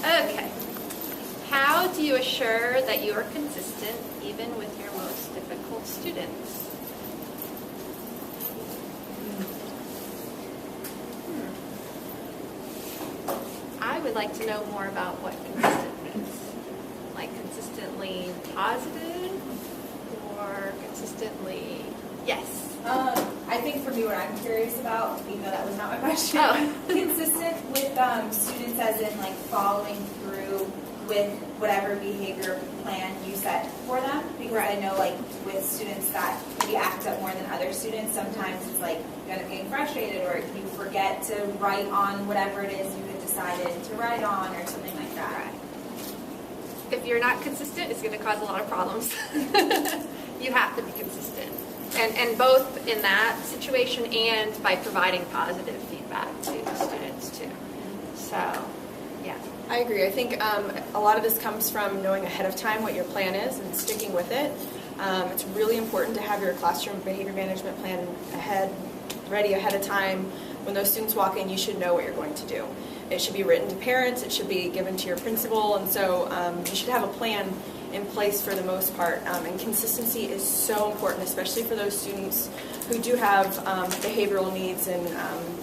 Okay. How do you assure that you are consistent even with your most difficult students? I would like to know more about what consistent means. Like consistently positive or consistently yes? I think for me what I'm curious about, even though that was not my question, consistent with students as in like following through with whatever behavior plan you set for them, because I know like with students that maybe act up more than other students, sometimes it's like you end up getting frustrated or you forget to write on whatever it is you had decided to write on or something like that. Right. If you're not consistent, it's going to cause a lot of problems. You have to be consistent. And both in that situation and by providing positive feedback to the students too. So, yeah. I agree. I think a lot of this comes from knowing ahead of time what your plan is and sticking with it. It's really important to have your classroom behavior management plan ready ahead of time. When those students walk in, you should know what you're going to do. It should be written to parents. It should be given to your principal. And so you should have a plan in place for the most part. And consistency is so important, especially for those students who do have behavioral needs and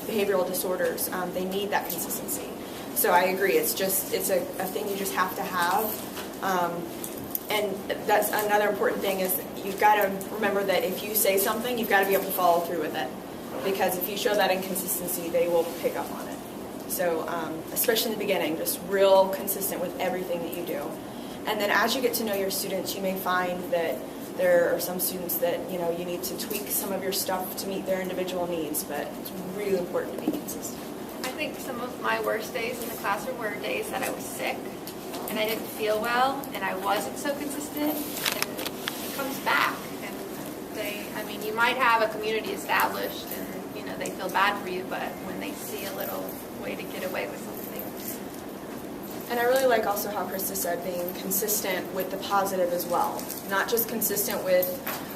behavioral disorders. They need that consistency. So I agree. It's a thing you just have to have. And that's another important thing is you've got to remember that if you say something, you've got to be able to follow through with it. Because if you show that inconsistency, they will pick up on it. So especially in the beginning, just real consistent with everything that you do. And then as you get to know your students, you may find that there are some students that, you need to tweak some of your stuff to meet their individual needs, but it's really important to be consistent. I think some of my worst days in the classroom were days that I was sick and I didn't feel well and I wasn't so consistent, and it comes back. And you might have a community established and, they feel bad for you, but when they see a little way to get away with something. And I really like also how Krista said being consistent with the positive as well. Not just consistent with,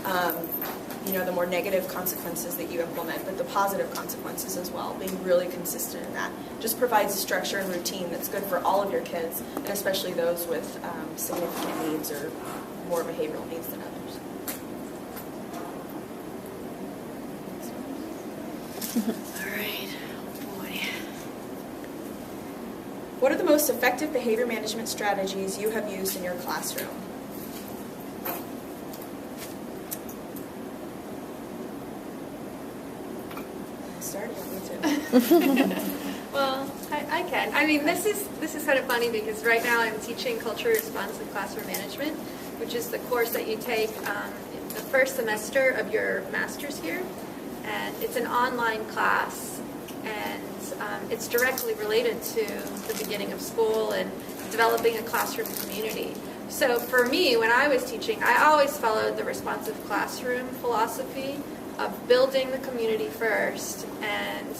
the more negative consequences that you implement, but the positive consequences as well. Being really consistent in that just provides a structure and routine that's good for all of your kids, and especially those with significant needs or more behavioral needs than others. All right. Oh boy. What are the most effective behavior management strategies you have used in your classroom? Starting with me too. Well, I can. This is kind of funny because right now I'm teaching culturally responsive classroom management, which is the course that you take in the first semester of your master's here. And it's an online class, and it's directly related to the beginning of school and developing a classroom community. So for me, when I was teaching, I always followed the responsive classroom philosophy of building the community first and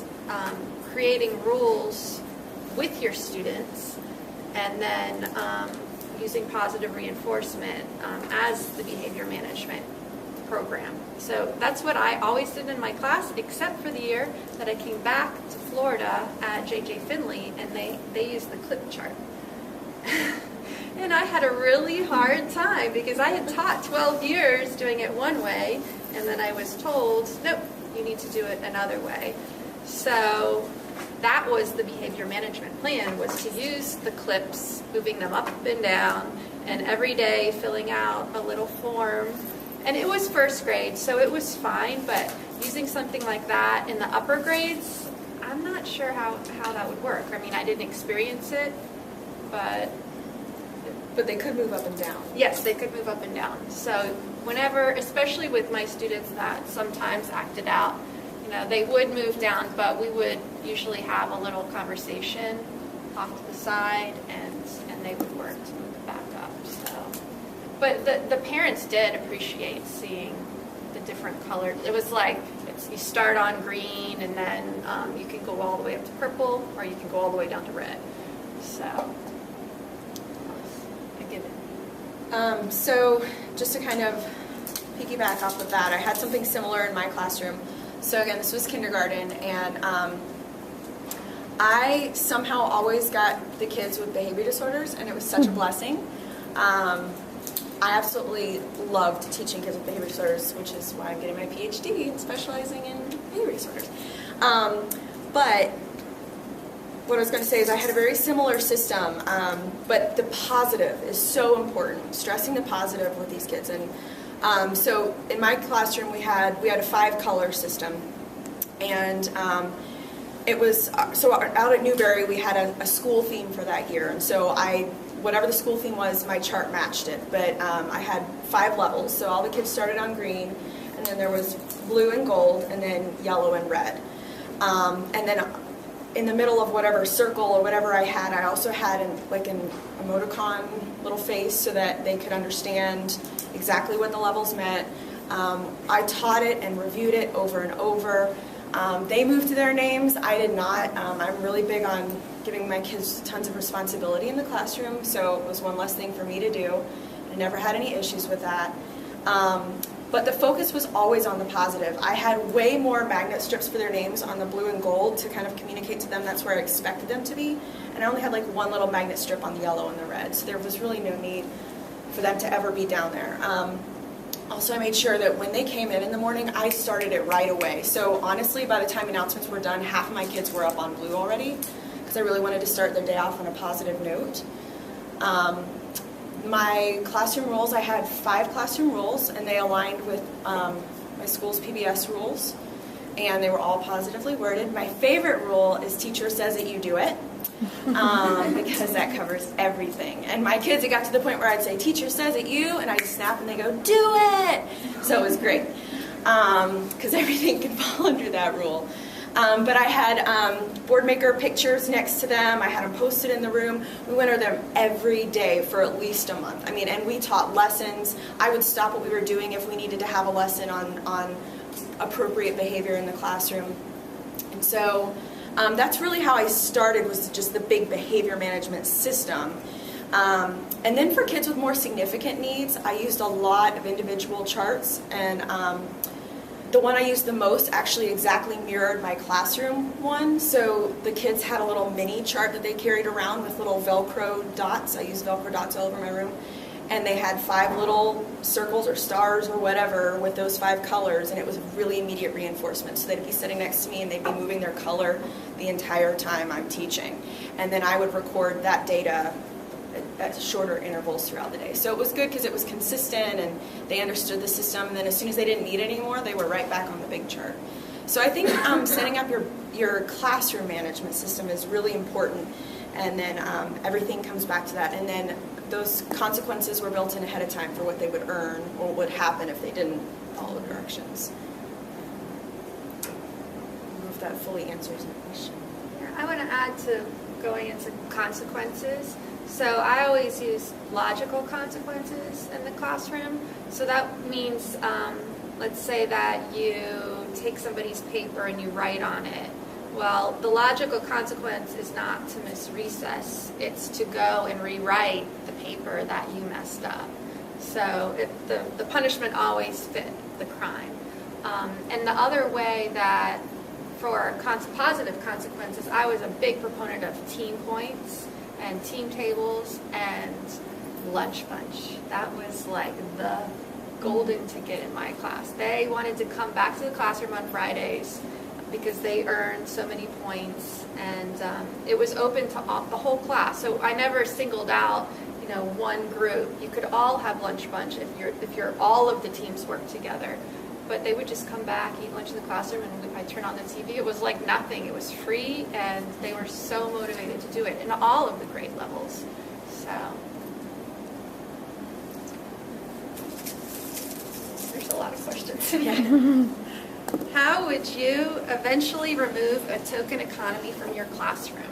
creating rules with your students, and then using positive reinforcement as the behavior management program. So that's what I always did in my class, except for the year that I came back to Florida at J.J. Finley, and they used the clip chart. And I had a really hard time because I had taught 12 years doing it one way, and then I was told, nope, you need to do it another way. So that was the behavior management plan, was to use the clips, moving them up and down, and every day filling out a little form. And it was first grade, so it was fine, but using something like that in the upper grades, I'm not sure how that would work. I didn't experience it, but they could move up and down. Yes, they could move up and down. So whenever, especially with my students that sometimes acted out, they would move down, but we would usually have a little conversation off to the side, and they would work to move it back up. So, but the parents did appreciate seeing the different colors. It was like you start on green, and then you can go all the way up to purple, or you can go all the way down to red. So, I give it. So just to kind of piggyback off of that, I had something similar in my classroom. So again, this was kindergarten, and I somehow always got the kids with behavior disorders, and it was such a blessing. I absolutely loved teaching kids with behavior disorders, which is why I'm getting my PhD and specializing in behavior disorders. But what I was going to say is I had a very similar system, but the positive is so important, stressing the positive with these kids. And so in my classroom we had a 5-color system, and it was, so out at Newberry we had a school theme for that year, and so whatever the school theme was, my chart matched it. But I had 5 levels, so all the kids started on green, and then there was blue and gold, and then yellow and red. And then in the middle of whatever circle or whatever I had, I also had an emoticon little face so that they could understand exactly what the levels meant. I taught it and reviewed it over and over. They moved to their names. I did not. I'm really big on giving my kids tons of responsibility in the classroom, so it was one less thing for me to do. I never had any issues with that. But the focus was always on the positive. I had way more magnet strips for their names on the blue and gold to kind of communicate to them that's where I expected them to be. And I only had like one little magnet strip on the yellow and the red, so there was really no need for them to ever be down there. Also, I made sure that when they came in the morning, I started it right away. So honestly, by the time announcements were done, half of my kids were up on blue already, because I really wanted to start their day off on a positive note. My classroom rules, I had 5 classroom rules, and they aligned with my school's PBS rules, and they were all positively worded. My favorite rule is teacher says it, you do it, because that covers everything. And my kids, it got to the point where I'd say, teacher says it, you, and I'd snap and they go, do it! So it was great, because everything can fall under that rule. But I had board maker pictures next to them. I had them posted in the room. We went over them every day for at least a month. I mean, and we taught lessons. I would stop what we were doing if we needed to have a lesson on appropriate behavior in the classroom. And so that's really how I started, was just the big behavior management system. And then for kids with more significant needs, I used a lot of individual charts, and the one I used the most actually exactly mirrored my classroom one. So the kids had a little mini chart that they carried around with little Velcro dots. I used Velcro dots all over my room. And they had 5 little circles or stars or whatever with those 5 colors, and it was really immediate reinforcement. So they'd be sitting next to me and they'd be moving their color the entire time I'm teaching. And then I would record that data at shorter intervals throughout the day. So it was good because it was consistent and they understood the system, and then as soon as they didn't need it anymore, they were right back on the big chart. So I think setting up your classroom management system is really important, and then everything comes back to that. And then those consequences were built in ahead of time for what they would earn or what would happen if they didn't follow directions. I don't know if that fully answers the question. Yeah, I want to add to going into consequences. So I always use logical consequences in the classroom. So that means, let's say that you take somebody's paper and you write on it. Well, the logical consequence is not to miss recess. It's to go and rewrite the paper that you messed up. So the punishment always fit the crime. And the other way that for positive consequences, I was a big proponent of team points and team tables and lunch bunch. That was like the golden ticket in my class. They wanted to come back to the classroom on Fridays because they earned so many points, and it was open to the whole class. So I never singled out, one group. You could all have lunch bunch if you're all of the teams work together. But they would just come back, eat lunch in the classroom, and I'd turn on the TV. It was like nothing. It was free, and they were so motivated to do it in all of the grade levels. So there's a lot of questions. Yeah. How would you eventually remove a token economy from your classroom?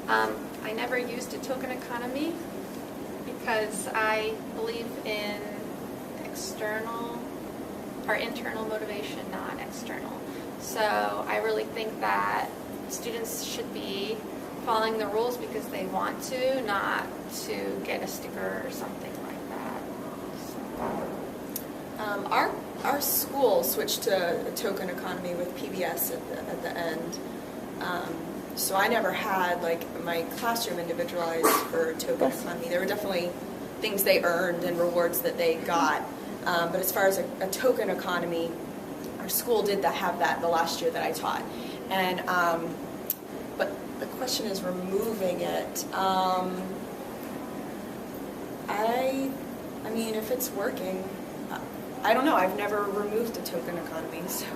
I never used a token economy because I believe in internal motivation, not external. So I really think that students should be following the rules because they want to, not to get a sticker or something like that. Our school switched to a token economy with PBS at the end. So I never had like my classroom individualized for token economy. There were definitely things they earned and rewards that they got. But as far as a token economy, our school did have that the last year that I taught. And but the question is removing it. I mean, if it's working, I don't know. I've never removed a token economy, so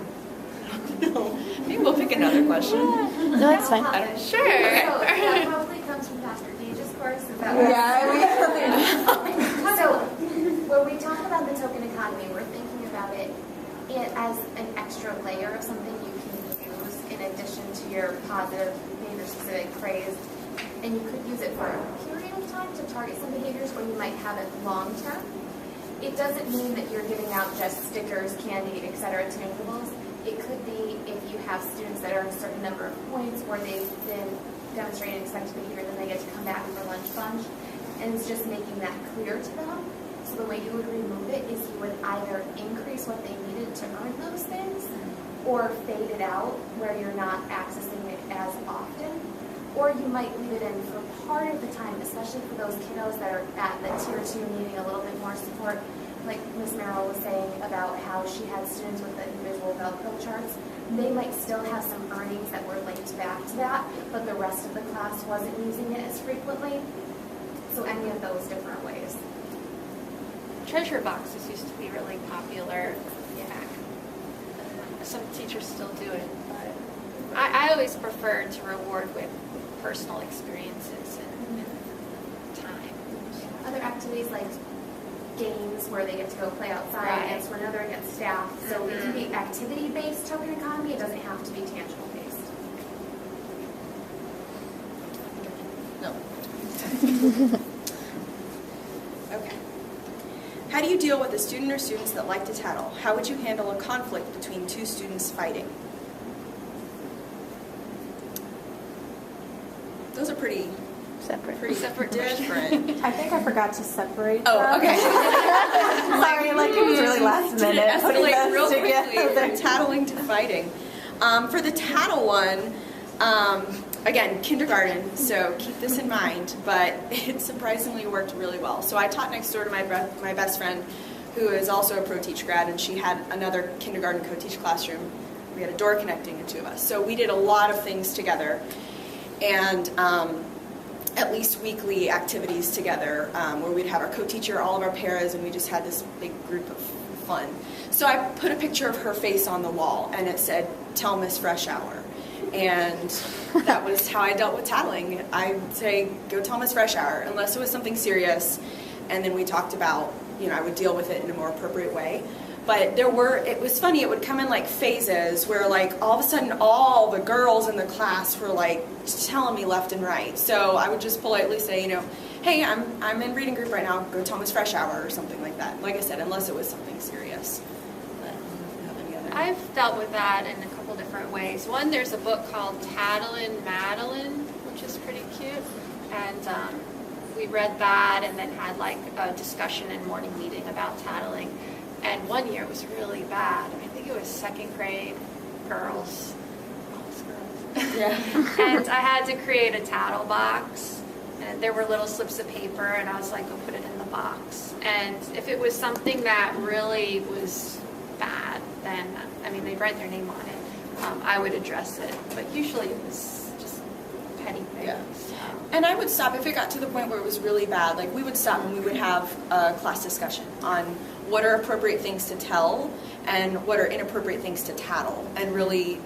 I don't know. Maybe we'll pick another question. No, that's fine. Sure. So that probably comes from Pastor Gage's course. Is that So when we talk about the token economy, we're thinking about it as an extra layer of something you can use in addition to your positive behavior-specific praise. And you could use it for a period of time to target some behaviors, or you might have it long-term. It doesn't mean that you're giving out just stickers, candy, etc. tangibles. It could be if you have students that are a certain number of points or they've been demonstrating expected behavior, then they get to come back for lunch bunch. And it's just making that clear to them. So the way you would remove it is you would either increase what they needed to earn those things or fade it out where you're not accessing it as often. Or you might leave it in for part of the time, especially for those kiddos that are at the tier 2 needing a little bit more support. Like Ms. Merrill was saying about how she had students with the individual Velcro charts. They might still have some earnings that were linked back to that, but the rest of the class wasn't using it as frequently. So any of those different ways. Treasure boxes used to be really popular. Yeah. Some teachers still do it, but I always prefer to reward with personal experiences and time. Other activities like games where they get to go play outside Right. against one another, against staff. So it can be activity-based token economy. It doesn't have to be tangible-based. No. Okay. How do you deal with a student or students that like to tattle? How would you handle a conflict between two students fighting? Those are pretty Separate. different. I think I forgot to separate Oh, them. okay. Sorry, like it was really last Did minute. it putting escalate those real quickly together. from tattling to fighting? For the tattle one, again, kindergarten, so keep this in mind, but it surprisingly worked really well. So I taught next door to my best friend, who is also a pro-teach grad, and she had another kindergarten co-teach classroom. We had a door connecting the two of us. So we did a lot of things together, and at least weekly activities together, where we'd have our co-teacher, all of our paras, and we just had this big group of fun. So I put a picture of her face on the wall, and it said, "Tell Miss Fresh Hour." And that was how I dealt with tattling. I would say, go tell Miss Fresh Hour, unless it was something serious. And then we talked about, I would deal with it in a more appropriate way. But it was funny, it would come in like phases where like all of a sudden all the girls in the class were like telling me left and right. So I would just politely say, hey, I'm in reading group right now, go tell Miss Fresh Hour or something like that. Like I said, unless it was something serious. But I don't have any other. I've dealt with that in a couple different ways. One, there's a book called Tattlin' Madeline, which is pretty cute. And we read that and then had like a discussion in morning meeting about tattling. And one year it was really bad. I think it was second grade girls. Almost girls. Yeah. And I had to create a tattle box. And there were little slips of paper, and I was like, go put it in the box. And if it was something that really was bad, then, they'd write their name on it. I would address it. But usually it was just petty things. Yeah. So. And I would stop if it got to the point where it was really bad. Like we would stop and we would have a class discussion on what are appropriate things to tell and what are inappropriate things to tattle. And we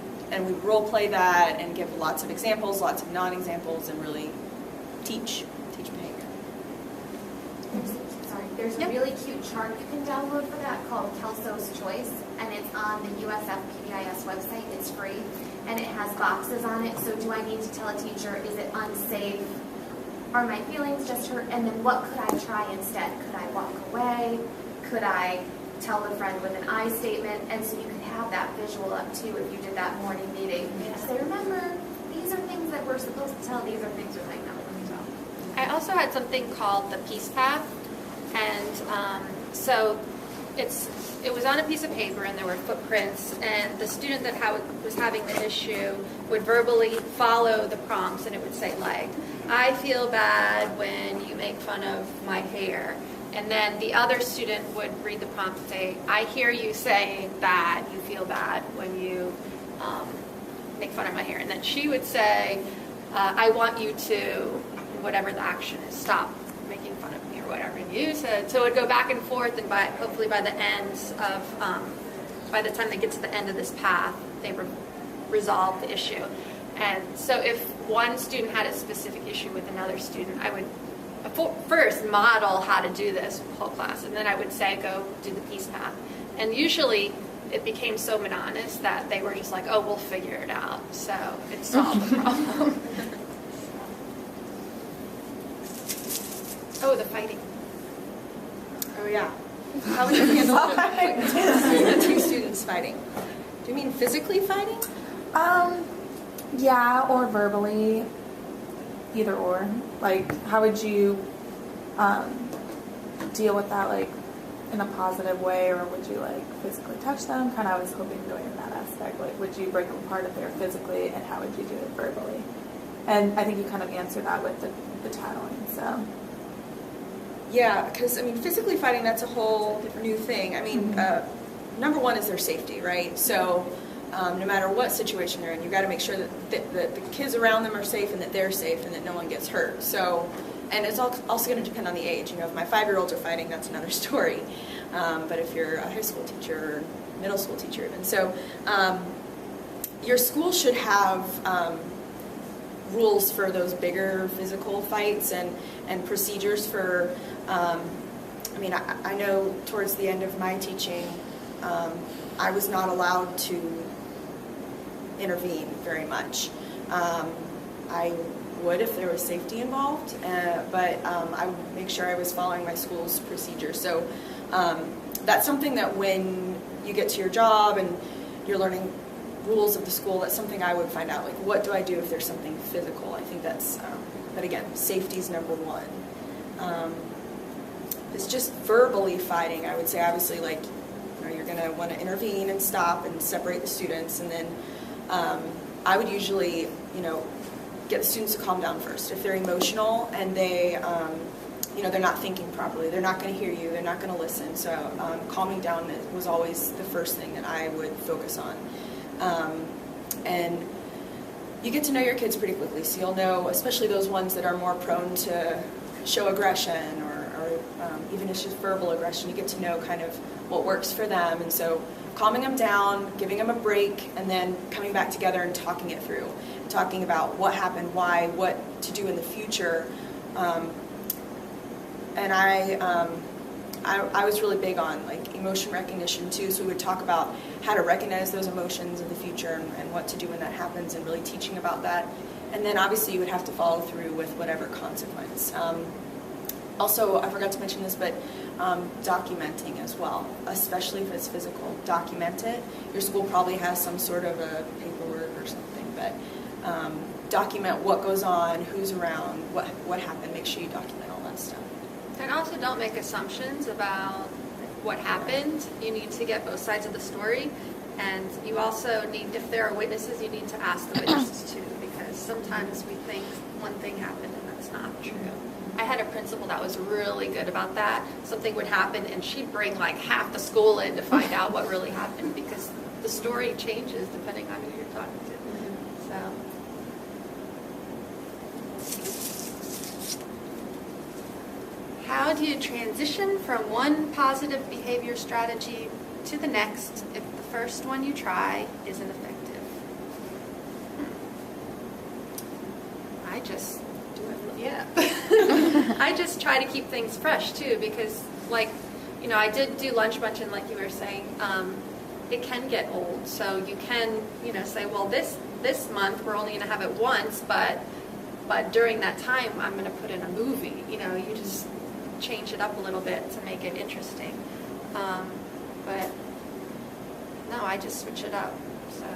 role play that and give lots of examples, lots of non-examples, and really teach behavior. There's a really cute chart you can download for that called Kelso's Choice, and it's on the USF PBIS website. It's free, and it has boxes on it. So do I need to tell a teacher, is it unsafe? Are my feelings just hurt? And then what could I try instead? Could I walk away? Could I tell the friend with an I statement? And so you could have that visual up too if you did that morning meeting. Say, remember, these are things that we're supposed to tell. These are things we might not want to tell. I also had something called the Peace Path. And so it was on a piece of paper and there were footprints, and the student that was having the issue would verbally follow the prompts, and it would say like, I feel bad when you make fun of my hair. And then the other student would read the prompt and say, I hear you saying that you feel bad when you make fun of my hair. And then she would say, I want you to, whatever the action is, stop making fun of me or whatever. And you said, so it would go back and forth, and hopefully by the end of, by the time they get to the end of this path, they resolve the issue. And so if one student had a specific issue with another student, I would first model how to do this with the whole class, and then I would say, go do the peace path. And usually it became so monotonous that they were just like, oh, we'll figure it out. So it solved the problem. Oh, the fighting. Oh, yeah. How would you handle two students fighting? Do you mean physically fighting? Yeah, or verbally, either or. Like, how would you deal with that, like, in a positive way, or would you, like, physically touch them? Kind of, I was hoping to go in that aspect. Like, would you break them apart if they were physically, and how would you do it verbally? And I think you kind of answered that with the tattling, so. Yeah, because, I mean, physically fighting, that's a whole new thing. I mean, number one is their safety, right? So no matter what situation they're in, you've got to make sure that the kids around them are safe and that they're safe and that no one gets hurt. So, and it's also going to depend on the age. You know, if my 5-year-olds are fighting, that's another story. But if you're a high school teacher or middle school teacher even. So your school should have rules for those bigger physical fights and procedures for, I mean, I know towards the end of my teaching, I was not allowed to intervene very much. I would if there was safety involved, but I would make sure I was following my school's procedure. So that's something that when you get to your job and you're learning rules of the school, that's something I would find out, like, what do I do if there's something physical? I think that's, but again, safety is number one. It's just verbally fighting, I would say, obviously, like, you know, you're going to want to intervene and stop and separate the students, and then I would usually, you know, get the students to calm down first. If they're emotional and they, you know, they're not thinking properly, they're not going to hear you, they're not going to listen, so calming down was always the first thing that I would focus on. And you get to know your kids pretty quickly, so you'll know, especially those ones that are more prone to show aggression or even if it's just verbal aggression, you get to know kind of what works for them. And so calming them down, giving them a break, and then coming back together and talking it through, talking about what happened, why, what to do in the future. And I was really big on, like, emotion recognition too, so we would talk about how to recognize those emotions in the future and what to do when that happens, and really teaching about that. And then obviously you would have to follow through with whatever consequence. Also, I forgot to mention this, but documenting as well, especially if it's physical. Document it. Your school probably has some sort of a paperwork or something, but document what goes on, who's around, what happened. Make sure you document all that stuff. And also don't make assumptions about what happened. You need to get both sides of the story. And you also need, if there are witnesses, you need to ask the witnesses too, because sometimes we think one thing happened and that's not true. I had a principal that was really good about that. Something would happen and she'd bring like half the school in to find out what really happened, because the story changes depending on who you're talking to. So. How do you transition from one positive behavior strategy to the next if the first one you try isn't effective? I just do it. Yeah. I just try to keep things fresh too, because, like, you know, I did do lunch bunch, and like you were saying, it can get old. So you can, you know, say, well, this month we're only going to have it once, but during that time I'm going to put in a movie. You know, you just change it up a little bit to make it interesting. But no, I just switch it up. So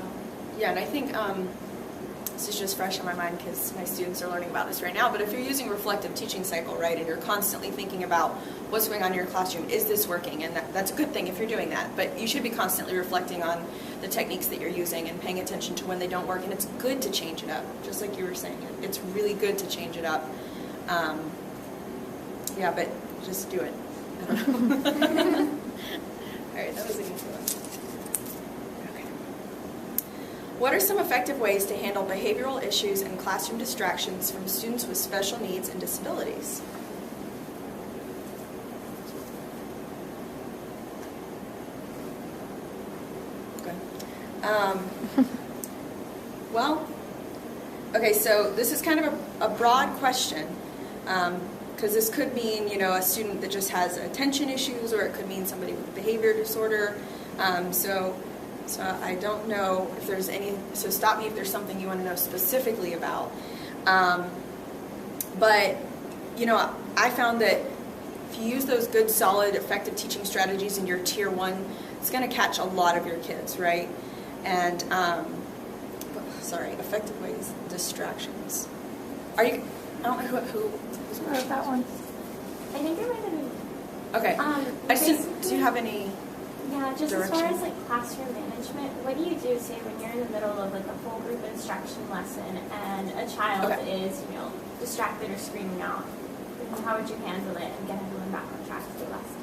yeah, and I think this is just fresh on my mind because my students are learning about this right now, but if you're using reflective teaching cycle, right, and you're constantly thinking about what's going on in your classroom, is this working? And that's a good thing if you're doing that, but you should be constantly reflecting on the techniques that you're using and paying attention to when they don't work, and it's good to change it up, just like you were saying. It's really good to change it up. Yeah, but just do it. I don't know. All right, that was a good one. Okay. What are some effective ways to handle behavioral issues and classroom distractions from students with special needs and disabilities? Okay. Well, okay, so this is kind of a broad question. Because this could mean, a student that just has attention issues, or it could mean somebody with a behavior disorder. So I don't know if there's any, so stop me if there's something you want to know specifically about. But, I found that if you use those good, solid, effective teaching strategies in your Tier 1, it's going to catch a lot of your kids, right? And, effective ways, distractions. I don't know who wrote that one. I think it might have been. Okay. Do you have any? Yeah, just direction? as far as like classroom management, what do you do, say, when you're in the middle of like a full group instruction lesson and a child is, distracted or screaming out? How would you handle it and get everyone back on track to the lesson?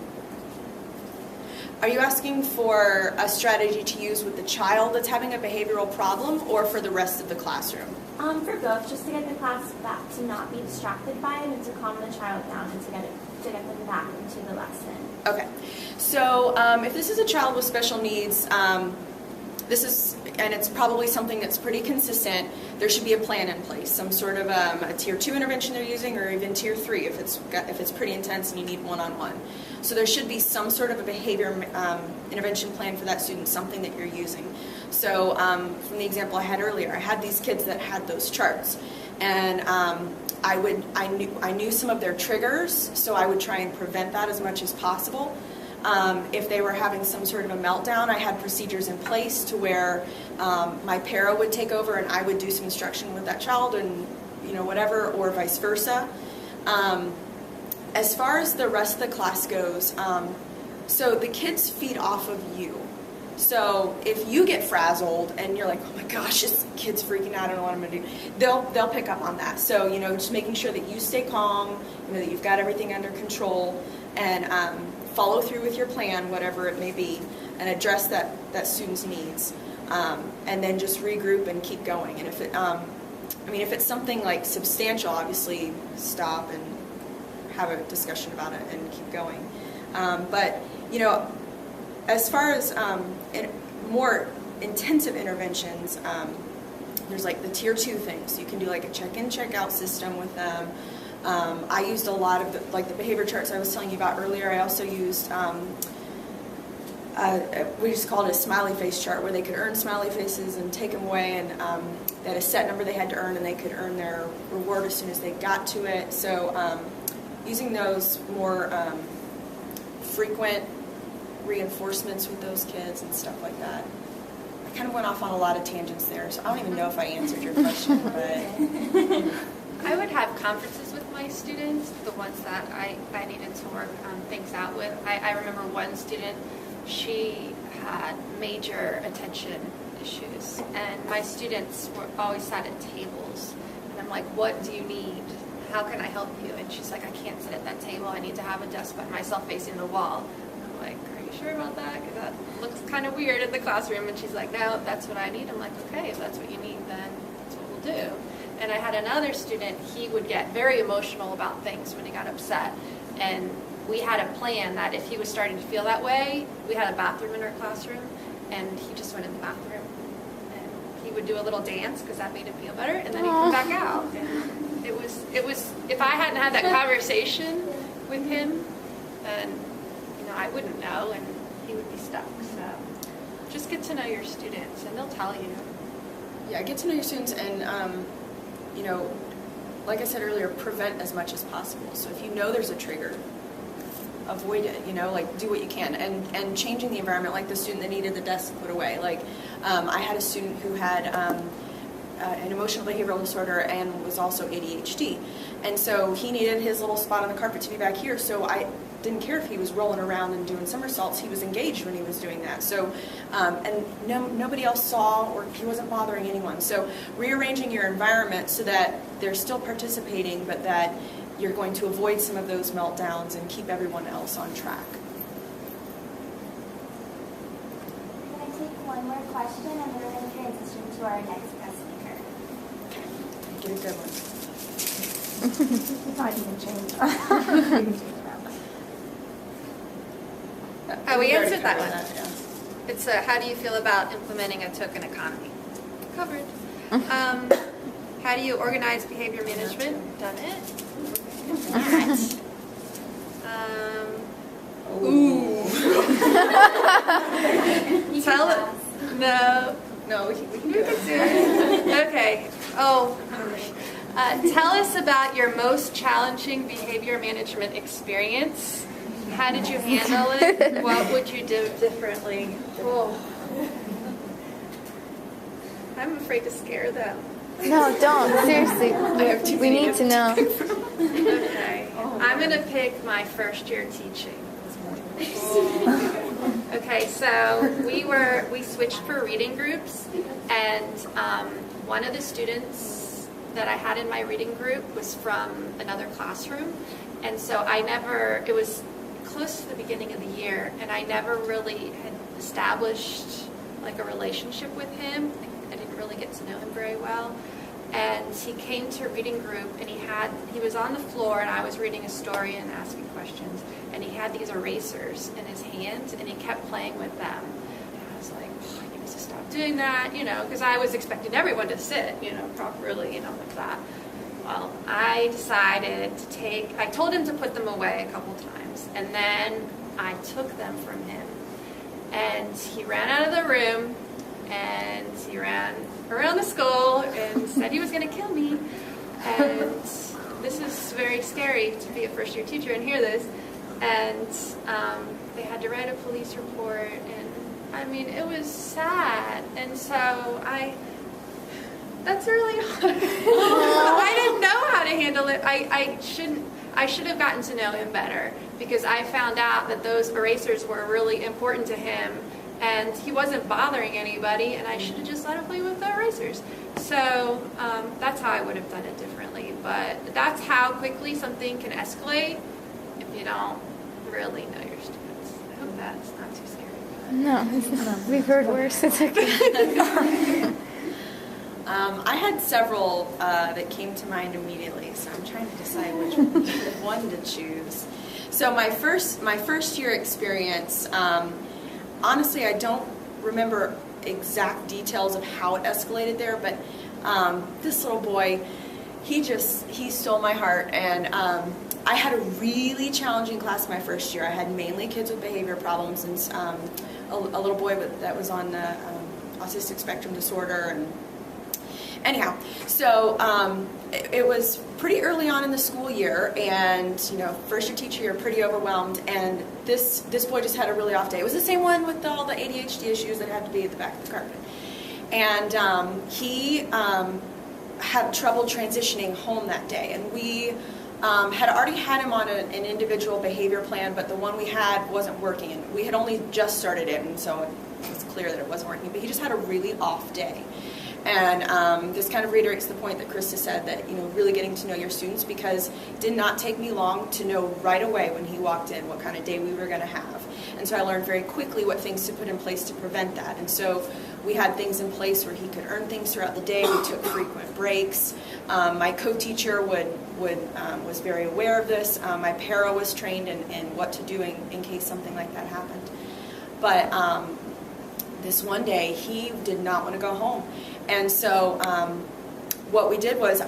Are you asking for a strategy to use with the child that's having a behavioral problem, or for the rest of the classroom? For both, just to get the class back to not be distracted by it and to calm the child down and to get them back into the lesson. Okay. So if this is a child with special needs, and it's probably something that's pretty consistent, there should be a plan in place, some sort of a Tier 2 intervention they're using, or even Tier 3 if it's pretty intense and you need one-on-one. So there should be some sort of a behavior intervention plan for that student, something that you're using. So from the example I had earlier, I had these kids that had those charts, and I knew some of their triggers, so I would try and prevent that as much as possible. If they were having some sort of a meltdown, I had procedures in place to where my para would take over and I would do some instruction with that child, and whatever, or vice versa. As far as the rest of the class goes, so the kids feed off of you. So if you get frazzled and you're like, oh my gosh, this kid's freaking out, I don't know what I'm going to do, they'll pick up on that. So, just making sure that you stay calm, that you've got everything under control, and follow through with your plan, whatever it may be, and address that student's needs. And then just regroup and keep going. And if it's something like substantial, obviously stop and have a discussion about it and keep going. But as far as more intensive interventions, there's like the Tier 2 things. You can do like a check-in, check-out system with them. I used a lot of the behavior charts I was telling you about earlier. I also used, we just called it a smiley face chart, where they could earn smiley faces and take them away, and they had a set number they had to earn, and they could earn their reward as soon as they got to it. So using those more frequent reinforcements with those kids and stuff like that. I kind of went off on a lot of tangents there, so I don't even know if I answered your question, but... I would have conferences with my students, the ones that I needed to work things out with. I remember one student, she had major attention issues, and my students were always sat at tables, and I'm like, what do you need? How can I help you? And she's like, I can't sit at that table. I need to have a desk by myself facing the wall. And I'm like, are you sure about that? Because that looks kind of weird in the classroom. And she's like, no, that's what I need. I'm like, okay, if that's what you need, then that's what we'll do. And I had another student, he would get very emotional about things when he got upset. And we had a plan that if he was starting to feel that way, we had a bathroom in our classroom, and he just went in the bathroom. And he would do a little dance because that made him feel better, and then he'd come back out. And it was, if I hadn't had that conversation with him, then, I wouldn't know, and he would be stuck. So just get to know your students, and they'll tell you. Yeah, get to know your students, and, like I said earlier, prevent as much as possible. So if you know there's a trigger, avoid it, do what you can. And changing the environment, like the student that needed the desk put away. I had a student who had an emotional behavioral disorder and was also ADHD. And so he needed his little spot on the carpet to be back here, so I didn't care if he was rolling around and doing somersaults. He was engaged when he was doing that. So, and nobody else saw, or he wasn't bothering anyone. So rearranging your environment so that they're still participating, but that you're going to avoid some of those meltdowns and keep everyone else on track. Can I take one more question, and then we're going to transition to our next guest speaker? Get a good one. If I can change that. Oh, we answered that one. Yeah. It's how do you feel about implementing a token economy? Covered. How do you organize behavior management? Done it. That. Ooh. Tell it. No, we can do it. Okay. Oh. Tell us about your most challenging behavior management experience. How did you handle it? What would you do differently? Oh. I'm afraid to scare them. No, don't. Seriously. We need to know. Okay. I'm going to pick my first year teaching. Okay, so we switched for reading groups, and one of the students that I had in my reading group was from another classroom, and so it was close to the beginning of the year, and I never really had established like a relationship with him. I didn't really get to know him very well. And he came to reading group, and he was on the floor, and I was reading a story and asking questions, and he had these erasers in his hands, and he kept playing with them. And I was like, oh, he needs to stop doing that, because I was expecting everyone to sit, properly, like that. Well, I decided I told him to put them away a couple times, and then I took them from him. And he ran out of the room, and he ran around the school and said he was going to kill me. And this is very scary to be a first-year teacher and hear this. And they had to write a police report, and it was sad. And so that's really hard. I didn't know how to handle it. I should have gotten to know him better, because I found out that those erasers were really important to him, and he wasn't bothering anybody, and I should have just let him play with the erasers. So that's how I would have done it differently. But that's how quickly something can escalate if you don't really know your students. I hope that's not too scary. No, we've heard worse. It's okay. I had several that came to mind immediately, so I'm trying to decide which one to choose. So my first year experience, honestly, I don't remember exact details of how it escalated there, but this little boy, he stole my heart, and I had a really challenging class my first year. I had mainly kids with behavior problems, and a little boy that was on the autistic spectrum disorder, and anyhow, so it was pretty early on in the school year, and first year teacher, you're pretty overwhelmed, and this boy just had a really off day. It was the same one with all the ADHD issues that had to be at the back of the carpet, and he had trouble transitioning home that day, and we had already had him on an individual behavior plan, but the one we had wasn't working, and we had only just started it, and so it was clear that it wasn't working, but he just had a really off day. And this kind of reiterates the point that Krista said, that really getting to know your students, because it did not take me long to know right away when he walked in what kind of day we were going to have. And so I learned very quickly what things to put in place to prevent that. And so we had things in place where he could earn things throughout the day. We took frequent breaks. My co-teacher was very aware of this. My para was trained in what to do in case something like that happened. But this one day, he did not want to go home. And so what we did was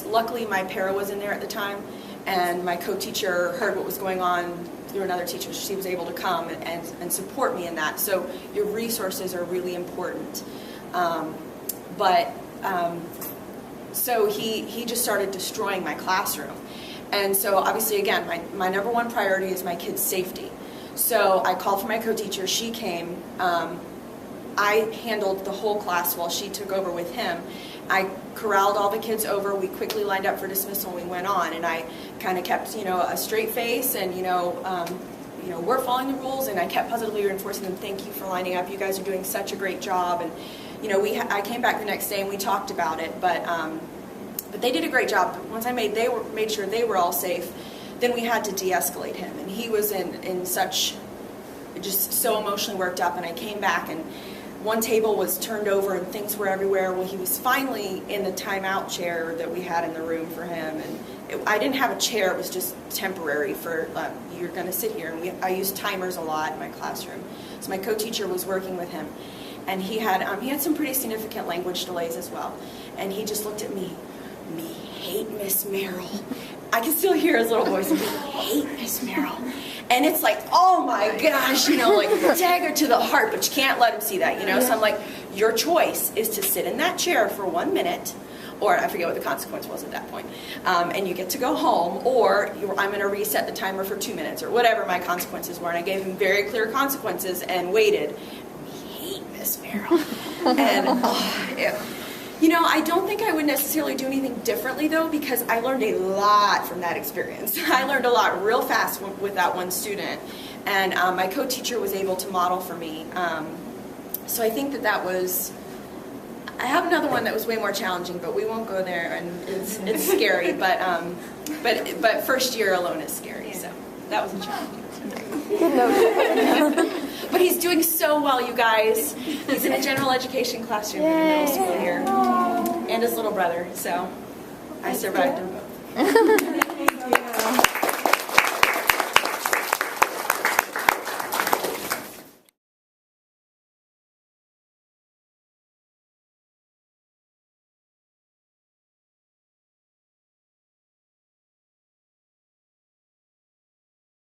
luckily my para was in there at the time, and my co-teacher heard what was going on through another teacher. She was able to come and support me in that. So your resources are really important. So he just started destroying my classroom. And so obviously, again, my number one priority is my kids' safety. So I called for my co-teacher. She came. I handled the whole class while she took over with him. I corralled all the kids over. We quickly lined up for dismissal and we went on. And I kind of kept, a straight face and, we're following the rules. And I kept positively reinforcing them, thank you for lining up. You guys are doing such a great job. And, I came back the next day and we talked about it. But they did a great job. Once I made sure they were all safe, then we had to de-escalate him. And he was in such, just so emotionally worked up. And I came back and one table was turned over and things were everywhere. Well, he was finally in the timeout chair that we had in the room for him. And I didn't have a chair. It was just temporary for, you're going to sit here. And I used timers a lot in my classroom. So my co-teacher was working with him. And he had some pretty significant language delays as well. And he just looked at me hate Miss Merrill. I can still hear his little voice, me hate Miss Merrill. And it's like, oh my gosh, dagger to the heart, but you can't let him see that, So I'm like, your choice is to sit in that chair for 1 minute, or I forget what the consequence was at that point, and you get to go home, or I'm going to reset the timer for 2 minutes, or whatever my consequences were. And I gave him very clear consequences and waited. We hate Miss Merrill. And, I don't think I would necessarily do anything differently, though, because I learned a lot from that experience. I learned a lot real fast with that one student, and my co-teacher was able to model for me. So I think that was... I have another one that was way more challenging, but we won't go there, and it's scary. But first year alone is scary, so that was a challenge. But he's doing so well, you guys. He's in a general education classroom in middle school here, and his little brother. So I survived them both.